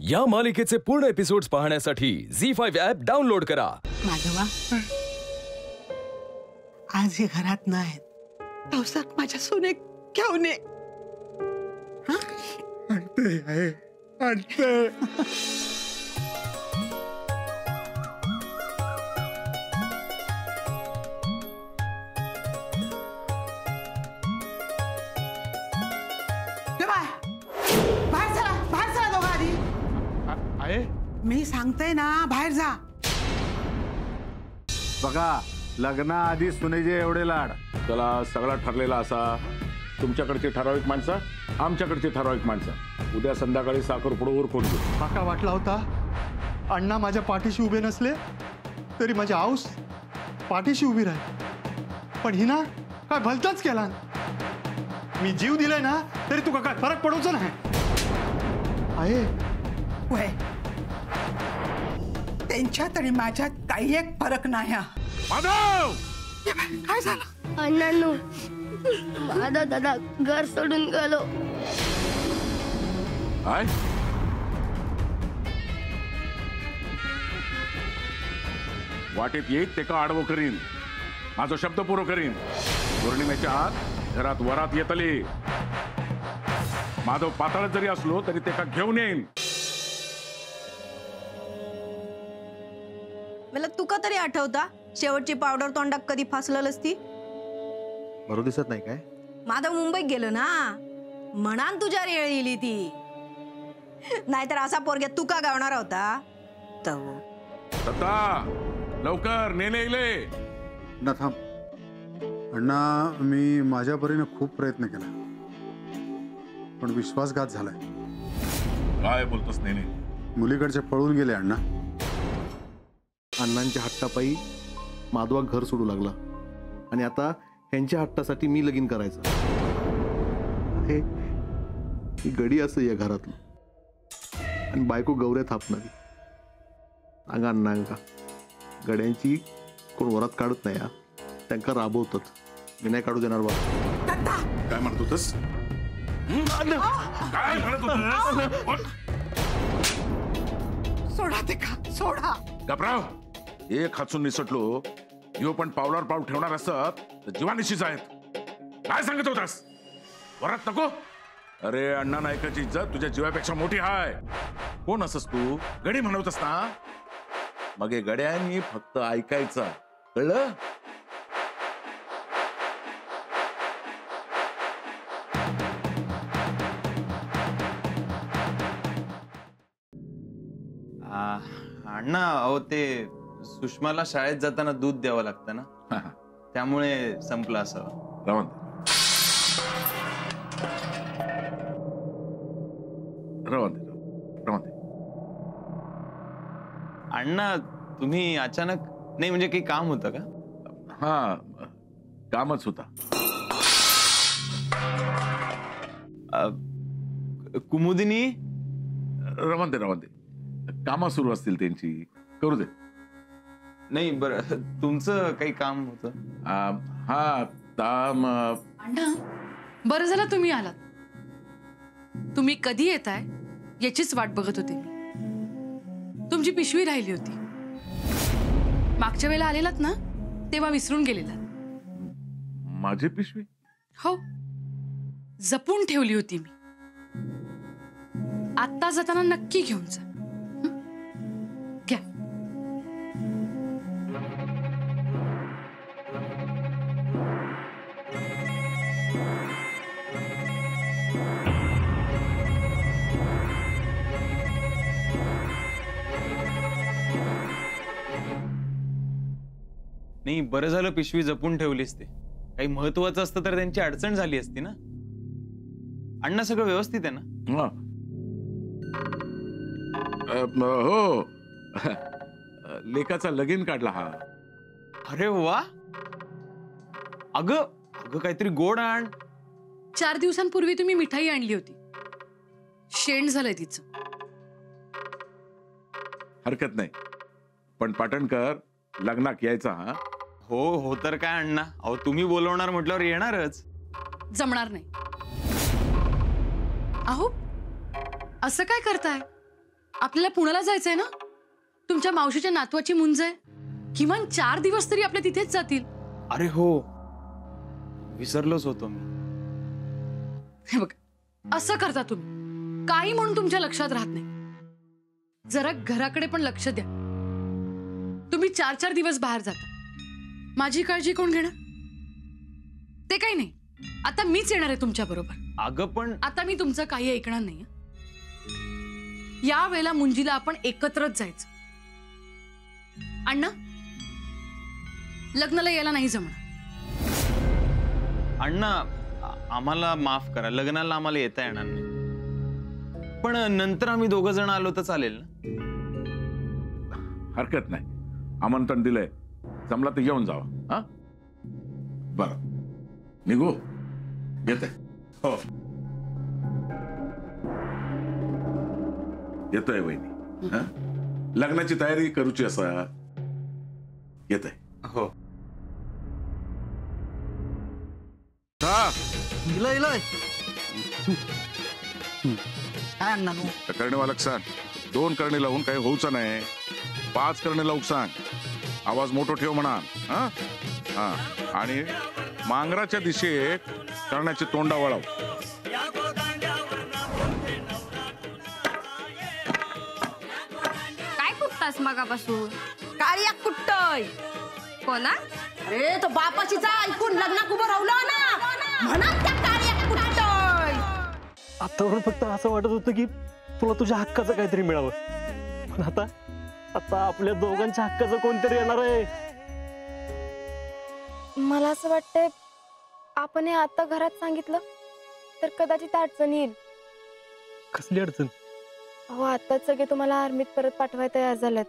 या मालिकेचे पूर्ण एपिसोड्स पाहण्यासाठी झी5 ॲप डाउनलोड करा। माधवा, आज हे घरात नाहीत, पावसात माझ्या सोने घेऊन ये। आणते आहे, आणते। मी सांगते ना, बाहेर जा। बघा, लग्नाआधी सुनेचे एवढे लाड। चला, सगळा ठरलेला असा, तुमच्याकडची ठराविक माणसं, आमच्याकडची ठराविक माणसं। उद्या संध्याकाळी साखरपुडा उरकून घेऊ। काका वाटला होता अण्णा माझ्या पाठीशी उभे नसले तरी माझी आऊस पाठीशी उभी राहील, पण हिना काय भलताच केला। मी जीव दिलाय ना तरी तुका काय फरक पडूच नाही आहे। वय त्यांच्यात आणि माझ्यात काही एक फरक नाही। माधव, काय झालं? अण्णांनो, माझा दादा घर सोडून गेलो। काय? वाटेत येत ते का आडवं करीन, माझा शब्द पूर्ण करीन। पौर्णिमेच्या आत घरात वरात येतली। माधव पाताळात जरी असलो तरी ते का घेऊन येईन। मला तुका तरी आठवता शेवटची पावडर तोंडात कधी फासलेलंच ती? बरोबर दिसत नाही काय? माधव मुंबईत गेलो ना, म्हणान तुझ्या रेळ येली ती, नाहीतर असा पोरग्या तुका गावणार होता तव। दत्ता, लवकर नेले इले ना। थांब अण्णा, मी माझ्या परीने खूप प्रयत्न केला, पण विश्वासघात झालाय। काय बोलतोस नेने? मुलीकडचे पळून गेले अण्णा। अण्णांच्या हट्टापायी माधवा घर सोडू लागला आणि आता ह्यांच्या हट्टासाठी मी लगीन करायचं। हे गडी असं या घरातलं, आणि बायको गौऱ्या थापणारी। अंगा नांगा गड्यांची कोण वरात काढत नाही, त्यांना राबवतात। मी नाही काढू देणार बाबा। काय म्हणत होतस? काय म्हणत होतस? सोडा ते का, सोडा। गपराव, एक हातून निसटलो ह्यो पण पावलावर पाऊल ठेवणार असत तर जीवानिशीच आहेत। काय सांगत होतास? वरात नको? अरे अण्णा नायकाची इज्जत तुझ्या जीवापेक्षा मोठी हाय। कोण असस तू? गडी म्हणवतस ना? मग हे गड्यांनी फक्त ऐकायचं, कळलं? अण्णा, अहो ते सुषमाला शाळेत जाताना दूध द्यावं लागतं ना, त्यामुळे संपलं असावं। रवंत, अण्णा, तुम्ही अचानक नाही, म्हणजे काही काम होतं का? हा, कामच होता। कुमुदिनी, रवंते कामं सुरू असतील त्यांची, करू दे। नाही बरं, तुमचं काही काम होतं? हा, अण्णा, बरं झालं तुम्ही आलात। तुम्ही कधी येताय याचीच वाट बघत होते मी। तुमची पिशवी राहिली होती, मागच्या वेळेला आलेलात ना तेव्हा विसरून गेलेलात। माझी पिशवी? हो, जपून ठेवली होती मी। आत्ता जाताना नक्की घेऊन जा। घ्या। नाही, बरं झालं पिशवी जपून ठेवलीस। ते काही महत्वाचं असतं तर त्यांची अडचण झाली असती ना। अण्णा, सगळं व्यवस्थित आहे ना? हो, लेकाचा लगीन काढला हा। अरे वा, अगं अगं काहीतरी गोड आण। 4 दिवसांपूर्वी तुम्ही मिठाई आणली होती, शेण झालंय तिचं। हरकत नाही, पण पाटणकर लग्नाक यायचा। हा हो तर काय अण्णा, अहो तुम्ही बोलवणार म्हटल्यावर येणारच। जमणार नाही। अहो, असं काय करताय? आपल्याला पुण्याला जायचंय ना? तुमच्या मावशीच्या नातवाची मुंज आहे. किमान 4 दिवस तरी आपल्या तिथेच जातील. अरे हो, विसरलोच होतो मी. हे बघ, असं करता तुम्ही. काही म्हणून तुमच्या लक्षात राहत नाही. जरा घराकडे पण लक्ष द्या. तुम्ही 4-4 दिवस बाहेर जाता. माझी काळजी कोण घेणार? ते काही नाही, आता मीच येणार आहे तुमच्या बरोबर. अगं पण आता मी तुमचं काही ऐकणार नाही. या वेळेला मुंजीला आपण एकत्रच जायचं. अण्णा, लग्नाला यायला नाही जमणार. अण्णा, आम्हाला माफ करा, लग्नाला आम्हाला येता येणार नाही. पण नंतर आम्ही 2 जण आलो तर चालेल ना? हरकत नाही, आमंत्रण दिलंय, जमला तर येऊन जावा. हा, बरं, निघू. येते. हो, येतोय वहिनी. हा? लग्नाची तयारी करूची असा. येतोय. हो. काय अण्णा करणेवालक सांग, 2 करणे लावून काही होऊचं नाही. 5 करणे लावून सांग. आवाज मोठो ठेव म्हणा. हा हा, आणि मांगराच्या दिशेत करण्याचे तोंडा वळव. काय कुठतास मगापासून? काळ्या कुट्टय. कोणा? अरे तो बापाची जा ऐकून लग्नाक उभं राहलं ना, म्हणा त्या काळ्या कुट्टय. आतावरून फक्त असं वाटत होतं की तुला तुझ्या हक्काचं काहीतरी मिळावं, पण आता आता आपल्या दोघांच्या हक्काचं कोणतरी येणार आहे. मला असं वाटतंय आपण हे आता घरात सांगितलं तर कदाचित अडचण येईल. कसली अडचण? अहो, आताच सगळे तुम्हाला आर्मीत परत पाठवायला तयार झालेत,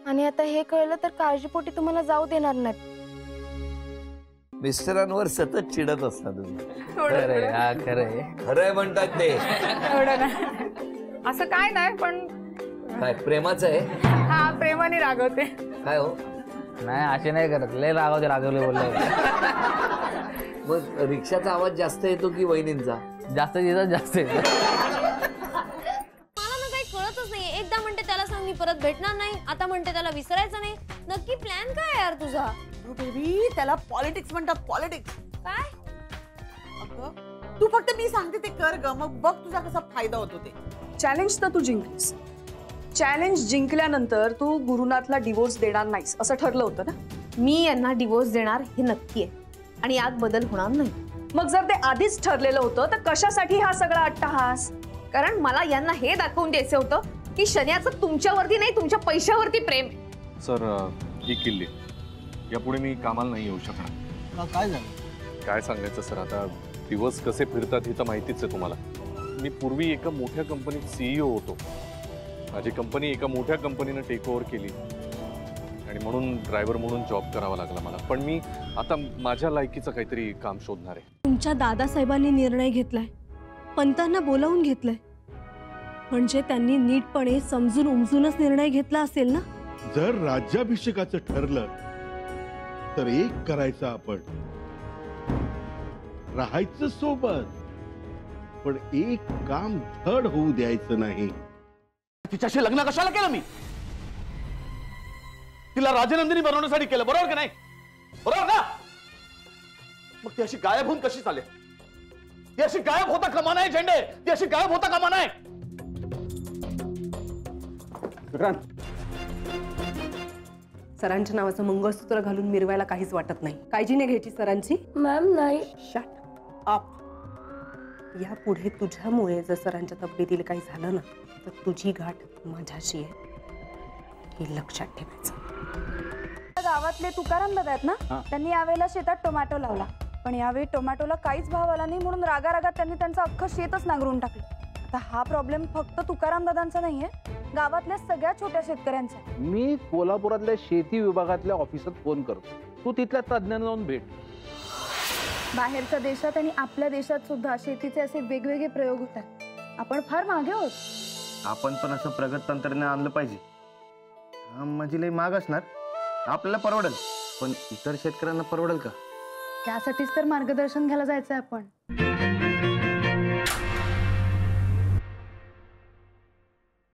आणि आता हे कळलं तर काळजीपोटी तुम्हाला जाऊ देणार नाहीत. मिस्टरांवर सतत चिडत असता तुम्ही. खरंय म्हणतात ते. असं काय नाही, पण काय प्रेमाचं आहे? हा, प्रेमाने रागवते. काय हो? नाही, असे नाही करत. लय रागवले बोलले. मग रिक्षाचा आवाज जास्त येतो की वहिनींचा? जास्त येतो. मला ना काही कळतच नाही. एकदा म्हणते त्याला सांग मी परत भेटणार नाही, आता म्हणते त्याला विसरायचं नाही. नक्की प्लॅन काय यार तुझा? बेबी, त्याला पॉलिटिक्स म्हणतात. पॉलिटिक्स काय? तू फक्त मी सांगते ते कर ग, मग बघ तुझा कसा फायदा होतो ते. चॅलेंज तर तू जिंकलीस. चॅलेंज जिंकल्यानंतर तू गुरुनाथला डिवोर्स देणार नाहीस असं ठरलं होतं ना? मी यांना डिवोर्स देणार हे नक्की आहे, आणि यात बदल होणार नाही. मग जर ते आधीच ठरलेलं होतं तर कशासाठी हा सगळा अट्टहास? कारण मला यांना हे दाखवून द्यायचं होतं की शन्याचं तुमच्यावरती नाही, तुमच्या पैशावरती प्रेम आहे. सर, ही किल्ली यापुढे मी कामाला नाही येऊ शकणार. काय झालं? काय सांगायचं सर, आता दिवस कसे फिरतात हे तर माहितीच आहे तुम्हाला. मी पूर्वी एका मोठ्या कंपनीत CEO होतो. माझी कंपनी एका मोठ्या कंपनीनं टेक ओव्हर केली, आणि म्हणून ड्रायव्हर म्हणून जॉब करावा लागला मला. पण मी आता माझ्या लायकीचं काहीतरी काम शोधणार आहे. तुमच्या दादासाहेबांनी निर्णय घेतलाय, पंतांना बोलावून घेतलाय, म्हणजे त्यांनी नीटपणे समजून उमजूनच निर्णय घेतला असेल ना? जर राज्याभिषेकाचं ठरलं तर एक करायचं आपण, राहायचं सोबत, पण एक काम धड होऊ द्यायचं नाही. तिच्याशी लग्न कशाला केलं मी? तिला राजनंदिनी बनवण्यासाठी केलं, बरोबर का नाही? बरोबर ना? मग ती अशी गायब होऊन कशी चालेल? ती अशी गायब होता कामा नाही झेंडे, ती अशी गायब होता कामा नाही. सरांच्या नावाचं मंगळसूत्र घालून मिरवायला काहीच वाटत नाही. काळजी नाही घ्यायची सरांची. मॅम नाही. Shut up. यापुढे तुझ्यामुळे जर सरांच्या तब्येतीला काही झालं ना तर तुझी गाठ माझ्याशी आहे, हे लक्षात ठेवायचं. गावातले तुकाराम दादा आहेत ना, त्यांनी यावेळेला शेतात टोमॅटो लावला, पण यावेळी टोमॅटोला काहीच भाव आला नाही, म्हणून रागारागात त्यांनी त्यांचं अख्खं शेतच नांगरून टाकलं. आता हा प्रॉब्लेम फक्त तुकाराम दादांचा नाहीये, गावातल्या सगळ्या छोट्या शेतकऱ्यांचा. मी कोल्हापुरातल्या शेती विभागातल्या ऑफिसात फोन करतो, तू तिथल्या तज्ञांना जाऊन भेट. बाहेरच्या देशात आणि आपल्या देशात सुद्धा शेतीचे असे वेगवेगळे प्रयोग होतात. आपण फार मागे आहोत. आपण पण असं प्रगत तंत्रज्ञान आणलं पाहिजे. म्हणजे लई महाग असणार, आपल्याला परवडेल, पण इतर शेतकऱ्यांना परवडेल का? त्यासाठीच तर मार्गदर्शन घ्यायला जायचंय आपण.